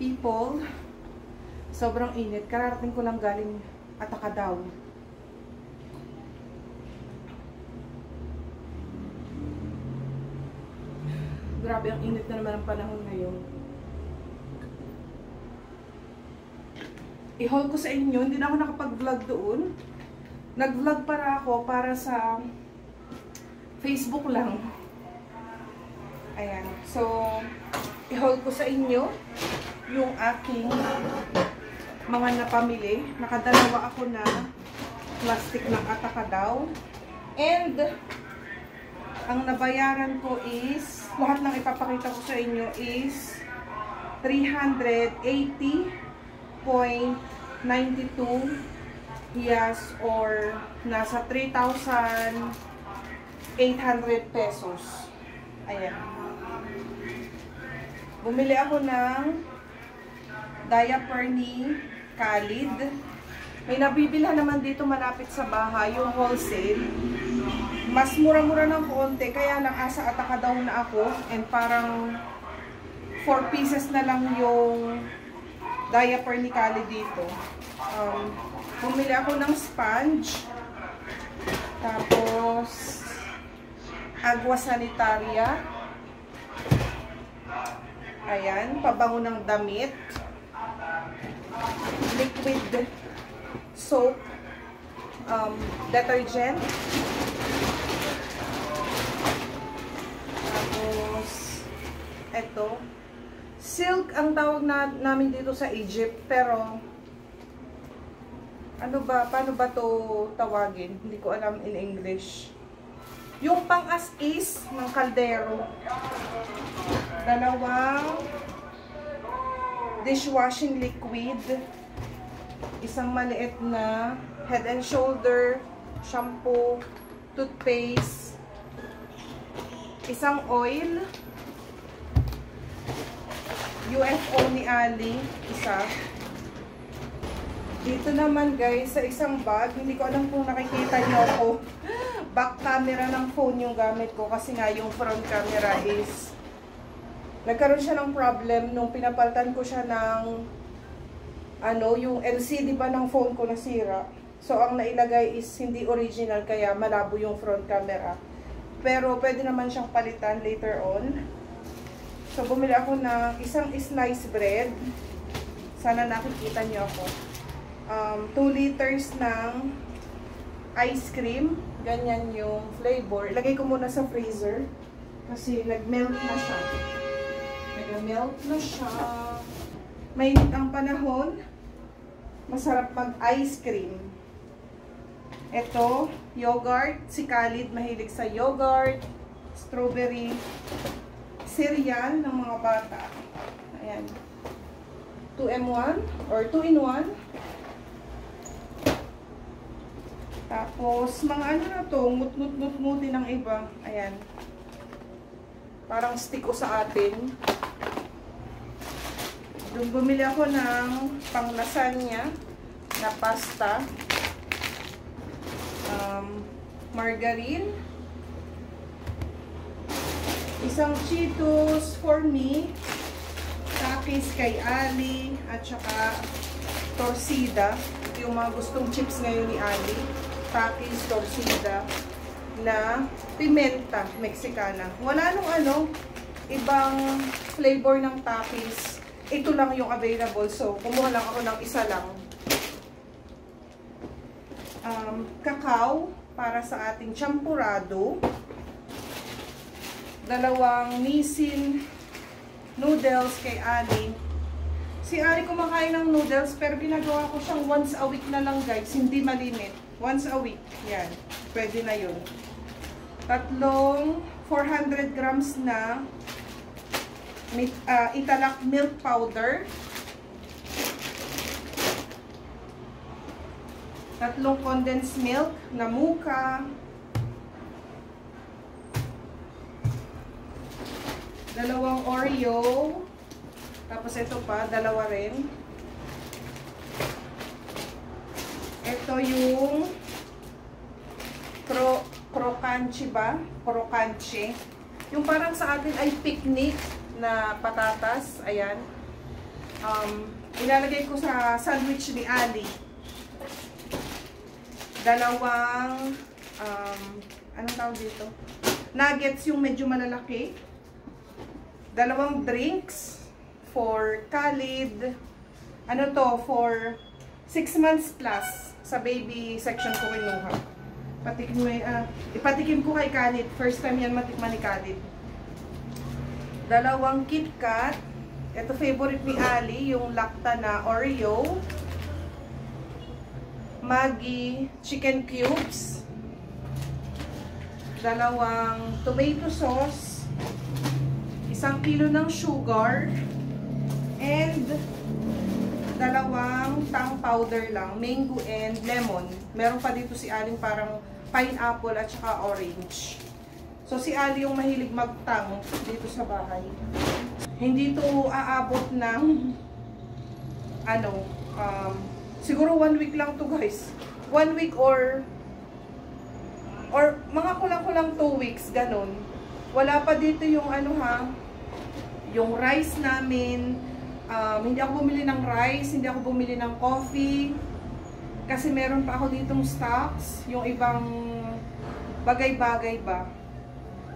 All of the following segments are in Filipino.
people. Sobrang init. Kararating ko lang galing Atacadao. Grabe, ang init na naman ang panahon ngayon. I-haul ko sa inyo, hindi na ako nakapag-vlog doon. Nag-vlog para ako para sa Facebook lang. Ayan. So, i-haul ko sa inyo yung aking mga napamili. Nakadalawa ako na plastic ng Atacadao. And, ang nabayaran ko is, lahat ng ipapakita ko sa inyo is 380.92 hiyas or nasa 3,800 pesos. Ayan. Bumili ako ng diaper ni Khalid. May nabibilhan naman dito malapit sa bahay, yung wholesale. Mas mura-mura ng konti, kaya lang asa Atacadao na ako. And parang 4 pieces na lang yung diaper ni Khalid dito. Bumili ako ng sponge. Tapos agua sanitaria. Ayan, pabango ng damit. Liquid soap. Detergent. Tapos eto. Silk ang tawag namin dito sa Egypt, pero ano ba, paano ba to tawagin? Hindi ko alam in English. Yung pang-as-is ng kaldero. Dalawang dishwashing liquid. Isang maliit na Head and Shoulder shampoo, toothpaste. Isang oil. UFO ni Ali, isa. Dito naman guys, sa isang bag, hindi ko alam kung nakikita niyo ako. Back camera ng phone yung gamit ko kasi nga yung front camera is nagkaroon siya ng problem nung pinapalitan ko siya ng ano, yung LCD ba ng phone ko nasira. So ang nailagay is hindi original kaya malabo yung front camera. Pero pwede naman siyang palitan later on. So, bumili ako ng isang slice bread. Sana nakikita niyo ako. 2 liters ng ice cream. Ganyan yung flavor. Ilagay ko muna sa freezer. Kasi nag-melt na siya. Nag-melt na siya. Mainit ang panahon. Masarap mag-ice cream. Ito, yogurt. Si Khalid mahilig sa yogurt. Strawberry. Cereal ng mga bata. Ayan. 2M1 or 2-in-1. Tapos, mga ano na to, ngut-ngut-ngut-ngutin ng iba. Ayan. Parang stick o sa atin. Doon bumili ako ng pang lasagna na pasta. Margarine. Isang Cheetos for me, Takis kay Ali, at saka Torcida. Ito yung mga gustong chips ngayon ni Ali. Takis, Torcida, na pimenta, Mexicana. Wala nung ano, ibang flavor ng Takis. Ito lang yung available, so kumuha lang ako ng isa lang. Kakao, para sa ating champurado. Dalawang Nissin noodles kay Ali. Si Ali kumakain ng noodles pero ginagawa ko siyang once a week na lang guys. Hindi malimit. Once a week. Yan. Pwede na yun. Tatlong 400 grams na Italak milk powder. Tatlong condensed milk na Muka. Dalawang Oreo. Tapos ito pa, dalawa rin. Ito yung crocanchi ba? Crocanchi. Yung parang sa atin ay picnic na patatas. Ayan. Ilalagay ko sa sandwich ni Ali. Dalawang, anong tawag dito? Nuggets yung medyo malalaki. Dalawang drinks for Khalid. Ano to? For 6 months plus. Sa baby section ko kinuha. Ipatikim ko kay Khalid. First time yan matikman ni Khalid. Dalawang KitKat. Ito favorite ni Ali, yung Lacta na Oreo. Maggi chicken cubes. Dalawang tomato sauce. 1 kilo ng sugar. And dalawang tang powder lang, mango and lemon. Meron pa dito si Aling parang pineapple at saka orange. So si Ali yung mahilig magtang dito sa bahay. Hindi to aabot ng siguro 1 week lang to guys. 1 week or mga kulang-kulang 2 weeks, ganun. Wala pa dito yung yung rice namin. Hindi ako bumili ng rice, hindi ako bumili ng coffee. Kasi meron pa ako ditong stocks, yung ibang bagay-bagay ba.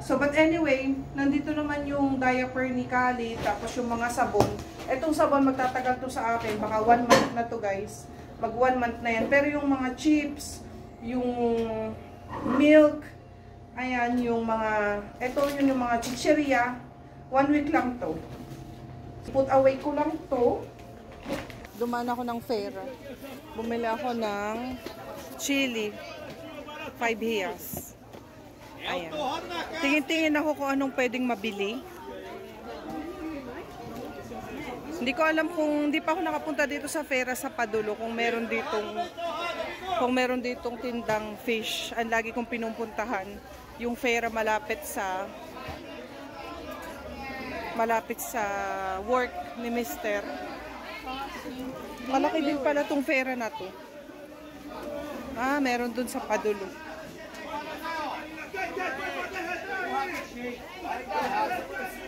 So, but anyway, nandito naman yung diaper ni Khalid, tapos yung mga sabon. Etong sabon, magtatagal to sa akin. Baka 1 month na to guys. Mag 1 month na yan. Pero yung mga chips, yung milk, ayan, yung mga, yun yung mga chicheria, 1 week lang to. Put away ko lang to. Dumaan ako ng Fera. Bumili ako ng chili. 5 hiyas. Ayan. Tingin-tingin ako kung anong pwedeng mabili. Hindi ko alam kung, hindi pa ako nakapunta dito sa Fera sa Padulo kung meron ditong tindang fish. Ang lagi kong pinupuntahan. Yung Fera malapit sa work ni Mister. Malaki din pala tong Fera na to. Meron dun sa Padulo.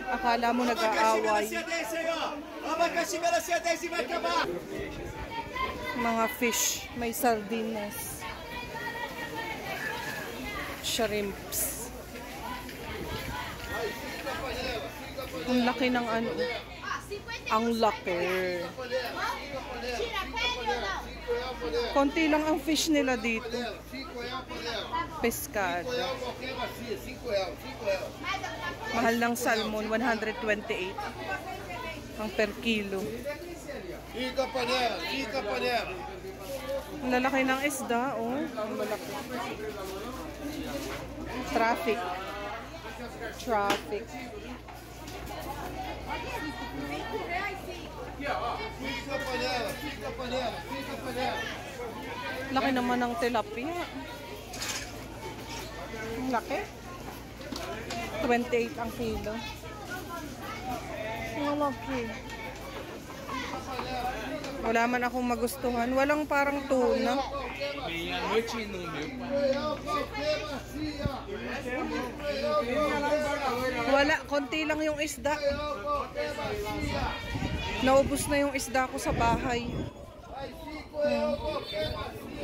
Akala mo nag-aaway. Mga fish, may sardinas, shrimps. Ang laki ng ano. Ang laki. Konti lang ang fish nila dito. Pescado. Mahal ng salmon, 128 ang per kilo. Ang lalaki ng isda, oh. Ang malaki. Traffic. Laki naman ng tilapia. Ang laki. 28 ang kilo. Ang laki. Wala man akong magustuhan. Walang parang tuna. Wala. Konti lang yung isda. Naubos na yung isda ko sa bahay.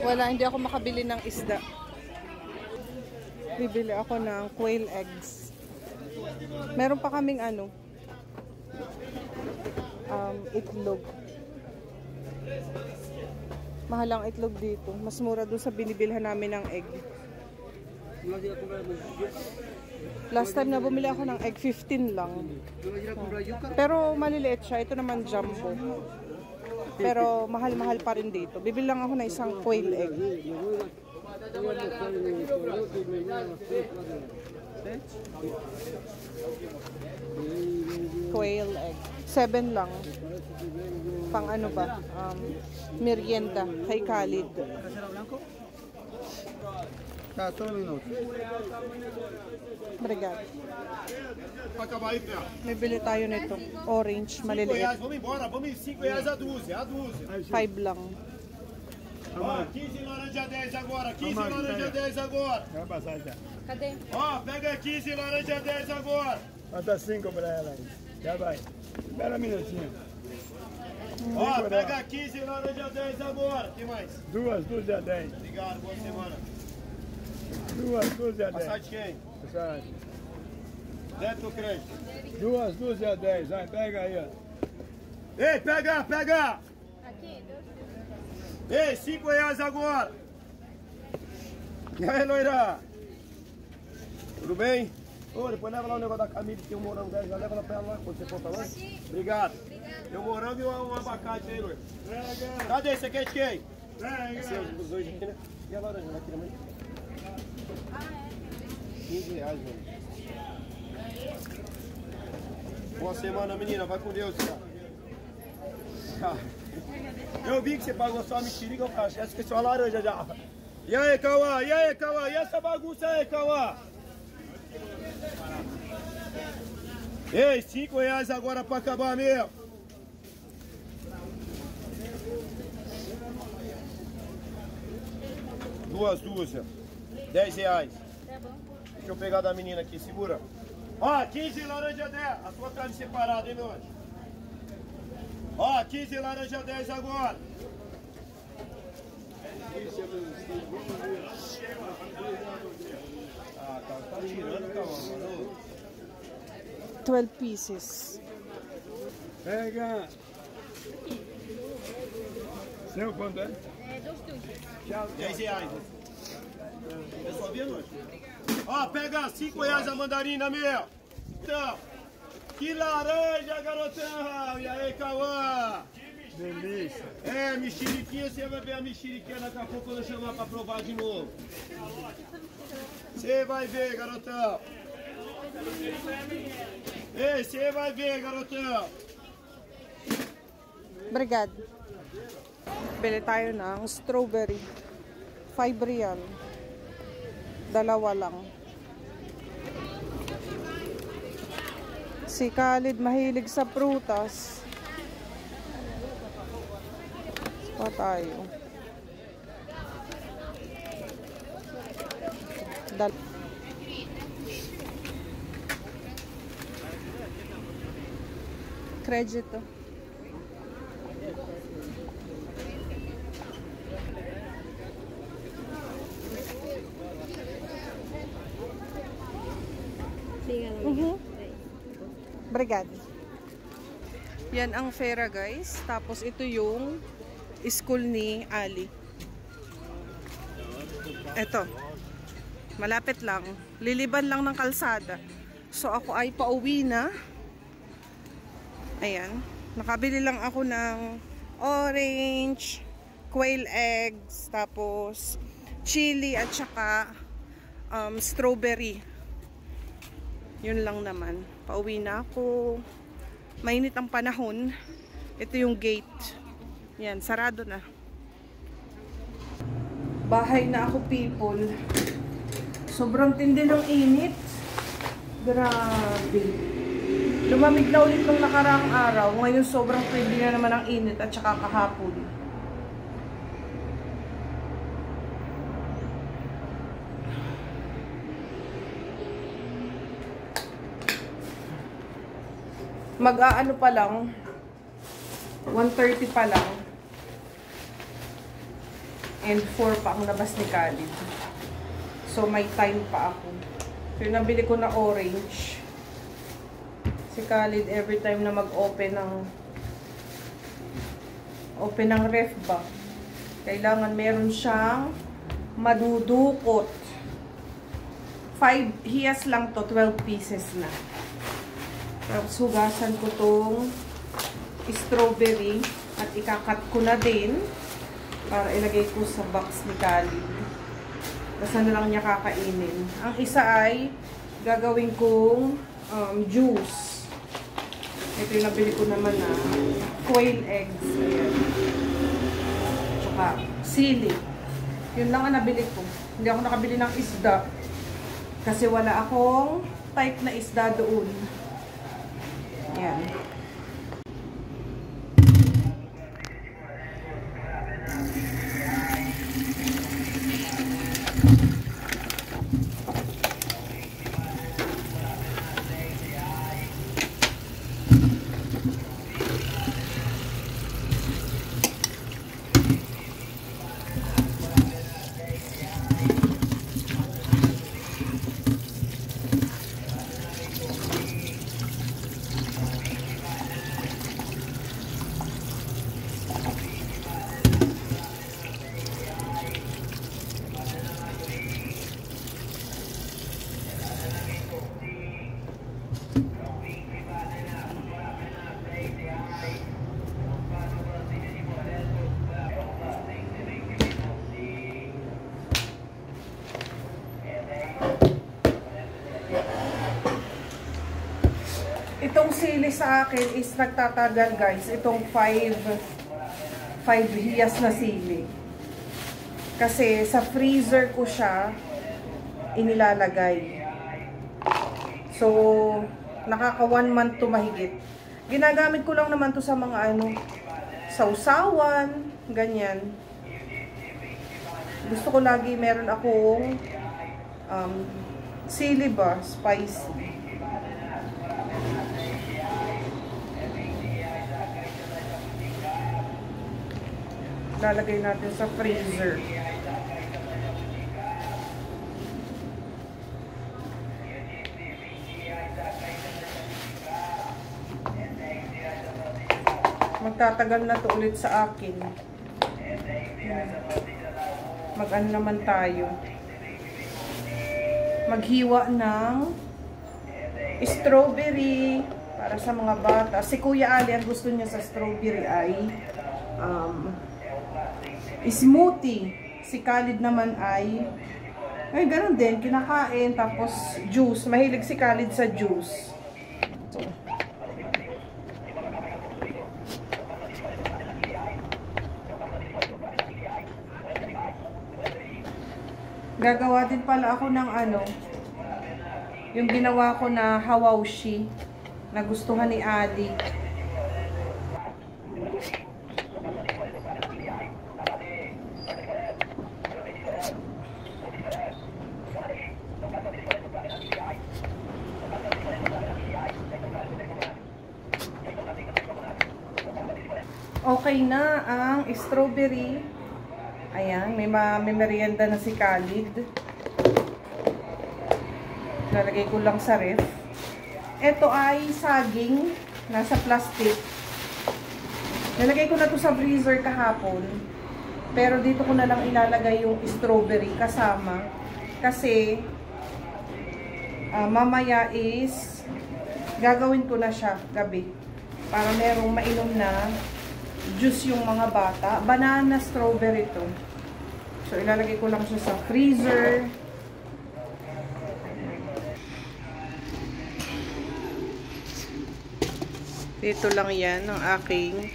Wala. Hindi ako makabili ng isda. Bibili ako ng quail eggs. Meron pa kaming itlog. Mahal ang itlog dito. Mas mura doon sa binibilhan namin ng egg. Last time na bumili ako ng egg, 15 lang. Pero maliliit siya. Ito naman jumbo. Pero mahal-mahal pa rin dito. Bibili lang ako na isang quail egg. Quail egg. 7 lang. Pang ano ba? Merienda kay Khalid. Obrigado. May bili tayo nito. Orange, maliliit. Vamos embora, vamos 5 reais a dúzia, 5 lang. Ó, 15 laranja 10 agora, 15 laranja 10 agora. Vai passar já. Cadê? Ó, pega 15 laranja 10 agora. Falta 5 para ela aí. Já vai. Espera um minutinho. Ó, pega 15 laranja 10 agora. Que mais? Duas dúzias 10. Obrigado, boa semana. Duas dúzias 10. Passar de quem? Passagem. Débito ou crédito? Duas dúzias 10. Vai, pega aí, ó. Ei, pega, pega! Aqui, Ei, 5 reais agora! E aí, loira? Tudo bem? Ô, depois leva lá o negócio da Camila, que tem um morango dela, já leva lá pra ela lá, quando você for pra lá. Obrigado. Tem um morango e um abacate aí, loira. Cadê? Você quer de quem? Esse é os dois aqui, né? E a laranja aqui também? 15 reais, mano. Boa semana, menina. Vai com Deus, cara. Eu vi que você pagou só a mexerica, cara. Já esqueceu a laranja já. E aí, Cauã? E aí, Cauã? E essa bagunça aí, Cauã? Ei, 5 reais agora pra acabar mesmo. Duas dúzias. 10 reais. tá bom. Deixa eu pegar da menina aqui, segura. Ó, 15 laranja 10. A sua carne separada, hein, meu anjo? Ó, 15 laranja 10 agora. Ah, tá tirando, calma, 12 pieces. Pega. Seu quanto é? É, 2 dúzias. Tchau. 10 reais. Eu só vi a noite. Ó, pega 5 reais a mandarina, meu. Então, que laranja, garotão. E aí, Cauã? Delícia. É, mexeriquinha, você vai ver a mexeriquinha daqui a pouco quando eu chamar pra provar de novo. Você vai ver, garotão. Ei, você vai ver, garotão. Obrigado. Bili tayo ng strawberry. 5 real. Dalawa lang. Si Khalid mahilig sa prutas. Pa tayo. Credit to. Obrigado. Yan ang Fera, guys. Tapos ito yung school ni Ali. Ito. Malapit lang. Liliban lang ng kalsada. So ako ay pauwi na. Ayan. Nakabili lang ako ng orange, quail eggs, tapos chili at saka strawberry. Yun lang naman. Pauwi na ako. Mainit ang panahon. Ito yung gate. Yan, sarado na. Bahay na ako, people. Sobrang tindi ng init. Grabe. Lumamig na ulit nung nakaraang araw. Ngayon sobrang tindi na naman ang init at saka kahapon. Mag-aano pa lang, 1:30 pa lang, and 4 pa ang labas ni Khalid. So may time pa ako. So yung nabili ko na orange. Si Khalid every time na mag-open ng ref ba, kailangan meron siyang madudukot. 5 hiyas lang to, 12 pieces na. Tapos hugasan ko tong strawberry at ikakat ko na din para ilagay ko sa box ni Khalid. Tapos na lang niya kakainin. Ang isa ay gagawin kong juice. Ito yung nabili ko naman na quail eggs. Ayan. Tsaka sili. Yun lang ang nabili ko. Hindi ako nakabili ng isda. Kasi wala akong type na isda doon. Ayan. sili sa akin is nagtatagal guys. Itong 5 hiyas na sili. Kasi sa freezer ko siya inilalagay. So, nakaka 1 month to mahigit. Ginagamit ko lang naman to sa mga sausawan, ganyan. Gusto ko lagi meron akong sili ba, spicy. Lalagay natin sa freezer. Magtatagal na to ulit sa akin. Mag-ano naman tayo. Maghiwa ng strawberry para sa mga bata. Si Kuya Ali, ang gusto niya sa strawberry ay smoothie. Si Khalid naman ay ganun din, kinakain. Tapos juice. Mahilig si Khalid sa juice. So, gagawa din pala ako ng yung ginawa ko na hawaushi na gustuhan ni Ali. Okay na ang strawberry. Ayan, may merienda na si Khalid. Lalagay ko lang sa ref. Ito ay saging, nasa plastic. Nalagay ko na to sa freezer kahapon. Pero dito ko na lang ilalagay yung strawberry kasama. Kasi, mamaya is, gagawin ko na siya gabi. Para merong mainom na juice yung mga bata. Banana strawberry to. So, ilalagay ko lang siya sa freezer. Dito lang yan ang aking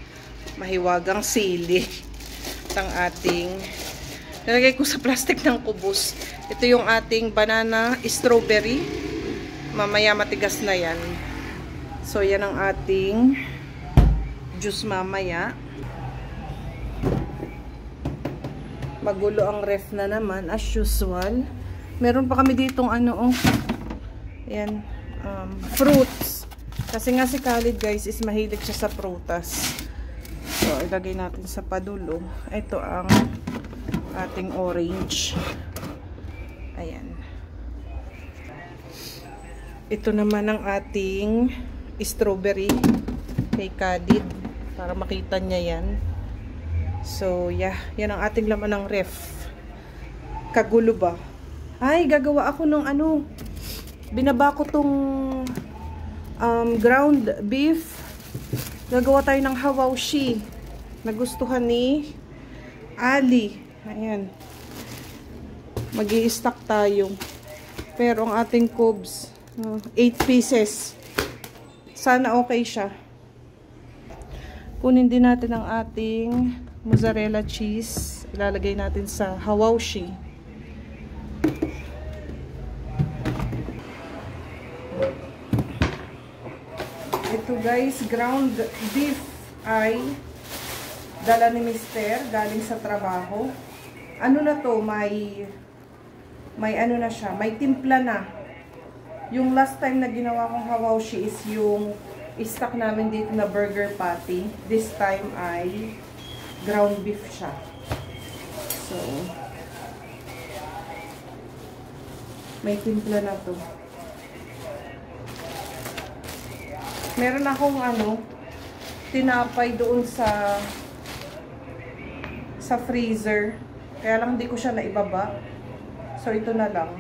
mahiwagang sili. Ang ating nilagay ko sa plastic ng kubos. Ito yung ating banana strawberry. Mamaya matigas na yan. So, yan ang ating juice mamaya. Magulo ang ref na naman as usual. Meron pa kami ditong ayan, fruits. Kasi nga si Khalid guys is mahilig siya sa prutas. So ilagay natin sa padulo. Ito ang ating orange. Ayan. Ito naman ang ating strawberry kay Khalid. Para makita niya yan. So, yeah. Yan ang ating laman ng ref. Kagulo ba? Ay, gagawa ako ng binaba ko tong ground beef. Gagawa tayo ng hawaushi. Nagustuhan ni Ali. Ayan. Mag-i-stack tayo. Pero ang ating cubes, 8 pieces. Sana okay siya. Kunin din natin ang ating mozzarella cheese. Ilalagay natin sa hawaushi. Ito guys, ground beef ay dala ni Mister galing sa trabaho. Ano na to, may ano na siya, may timpla na. Yung last time na ginawa kong hawaushi is yung stock namin dito na burger patty. This time ay ground beef siya. So, may timpla na to. Meron akong tinapay doon sa freezer. Kaya lang hindi ko siya naibaba. So, ito na lang.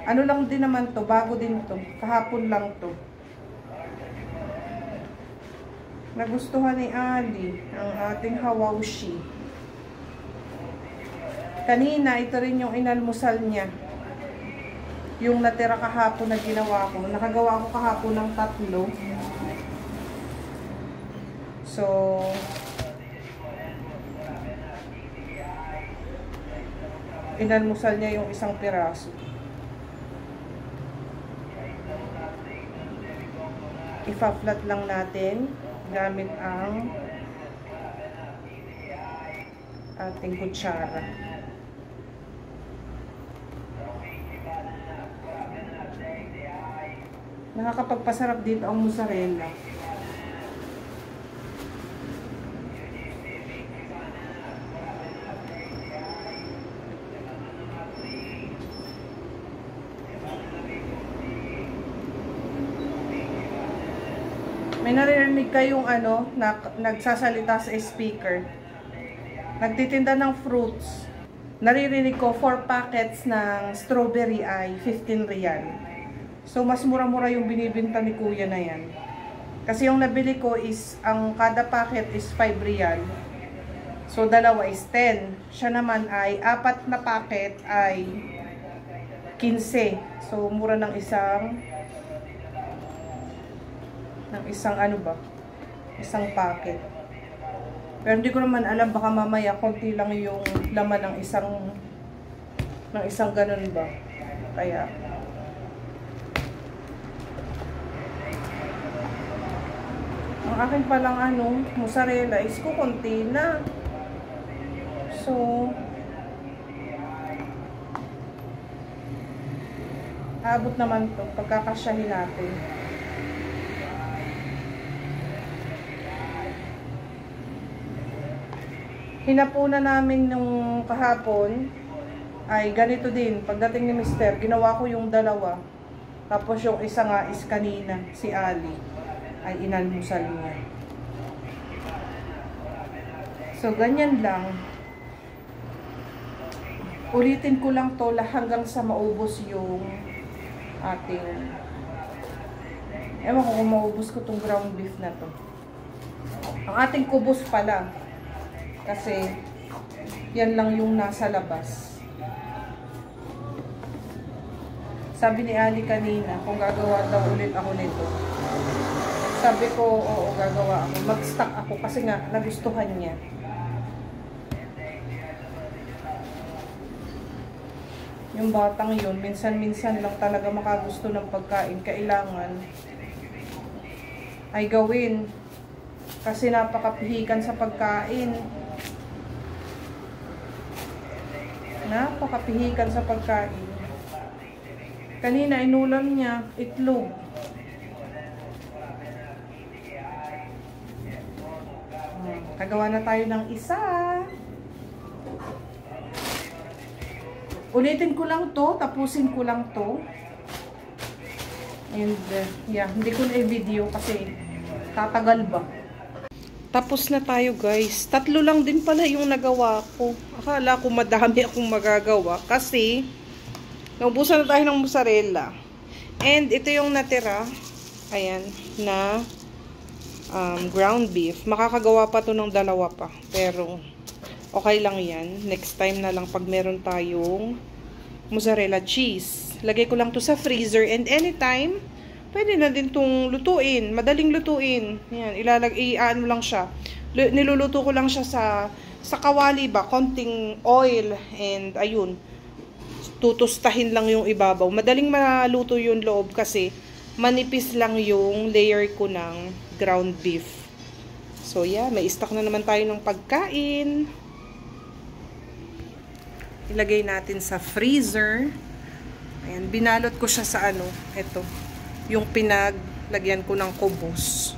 Ano lang din naman to, bago din to. Kahapon lang to. Nagustuhan ni Ali ang ating hawaushi. Kanina, ito rin yung inalmusal niya. Yung natira kahapon na ginawa ko. Nakagawa ko kahapon ng 3. So, inalmusal niya yung isang piraso. Ipa-flat lang natin gamit ang ating kutsara. Nakakapagpasarap dito ang mozzarella. May naririnig kayong nagsasalita sa speaker. Nagtitinda ng fruits. Naririnig ko 4 packets ng strawberry ay 15 real. So mas mura-mura yung binibenta ni kuya na yan. Kasi yung nabili ko is, ang kada packet is 5 real. So dalawa is 10. Siya naman ay 4 na packet ay 15. So mura ng isang isang packet. Pero hindi ko naman alam, baka mamaya konti lang yung laman ng isang ganun ba. Kaya ang akin palang mozzarella is kukunti na. So abot naman to pagkakasyahin natin. Hinapunan namin nung kahapon ay ganito din. Pagdating ni Mister, ginawa ko yung dalawa. Tapos yung isa nga is kanina, si Ali, ay inalmusal niya. So, ganyan lang. Ulitin ko lang to hanggang sa maubos yung ating... Ewan ko kung maubos ko tong ground beef na to. Ang ating kubos pala. Kasi, yan lang yung nasa labas. Sabi ni Ali kanina, kung gagawa daw ulit ako nito. Sabi ko, oo, gagawa ako. Mag-stock ako kasi nga, nagustuhan niya. Yung batang yun, minsan-minsan lang talaga makagusto ng pagkain. Kailangan ay gawin. Kasi napakapihikan sa pagkain. Napakapihikan sa pagkain. Kanina inulam niya itlog. Kagawa na tayo ng isa. Ulitin ko lang to, tapusin ko lang to. And yeah, hindi ko na i-video kasi tatagal ba. Tapos na tayo guys. 3 lang din pala yung nagawa ko. Akala ko madami akong magagawa. Kasi, naubusan na tayo ng mozzarella. And ito yung natira. Ayan, na ground beef. Makakagawa pa to ng 2 pa. Pero, okay lang yan. Next time na lang pag meron tayong mozzarella cheese. Lagay ko lang to sa freezer. And anytime, pwede na din itong lutuin. Madaling lutuin. Yan, ano lang siya. Niluluto ko lang siya sa kawali ba. Konting oil. And ayun. Tutustahin lang yung ibabaw. Madaling maluto yung loob kasi manipis lang yung layer ko ng ground beef. So yeah, may stock na naman tayo ng pagkain. Ilagay natin sa freezer. Ayan, binalot ko siya sa ito. Yung pinaglagyan ko ng kubos.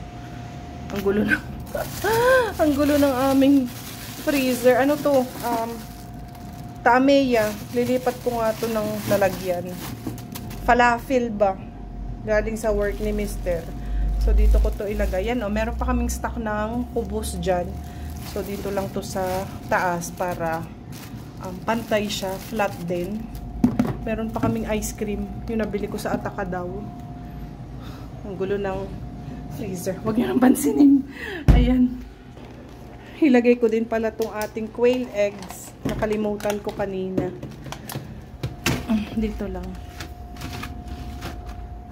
Ang gulo ng ang gulo ng aming freezer. Ano to? Tameya. Lilipat ko nga to ng lalagyan. Falafel ba? Galing sa work ni Mister. So dito ko to ilagay. Yan, meron pa kaming stock ng kubos dyan. So dito lang to sa taas para pantay siya, flat din. Meron pa kaming ice cream. Yung nabili ko sa Ataka daw. Ang gulo ng freezer. Huwag nyo nang pansinin. Ayan. Ilagay ko din pala tong ating quail eggs. Nakalimutan ko kanina. Dito lang.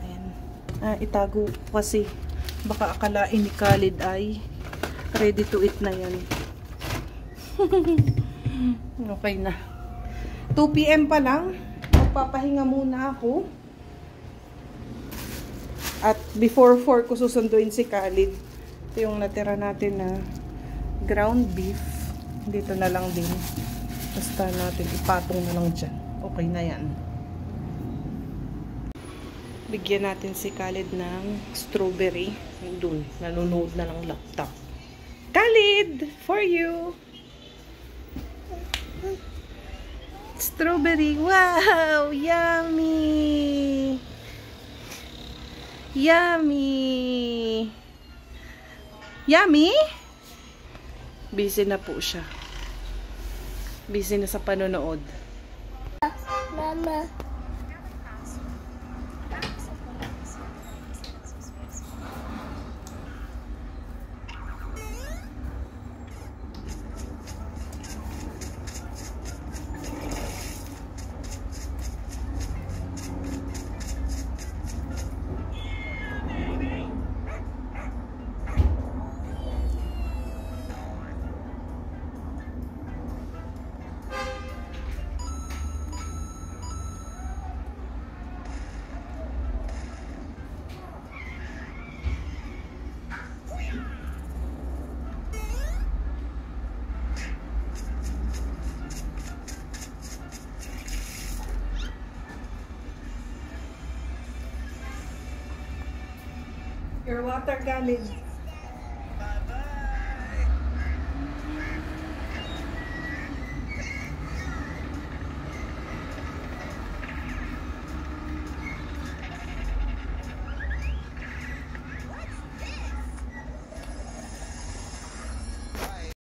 Ayan. Itago ko kasi baka akalain ni Khalid ay Ready to eat na yan. Okay na. 2 PM pa lang. Magpapahinga muna ako. At before 4 ko susunduin si Khalid. Ito yung natira natin na ground beef. Dito na lang din. Basta natin ipatong na lang dyan. Okay na yan. Bigyan natin si Khalid ng strawberry. Doon, nanonood na ng laptop. Khalid! For you! Strawberry! Wow! Yummy! Yummy! Yummy? Busy na po siya. Busy na sa panonood. Mama. Your water, Khalid.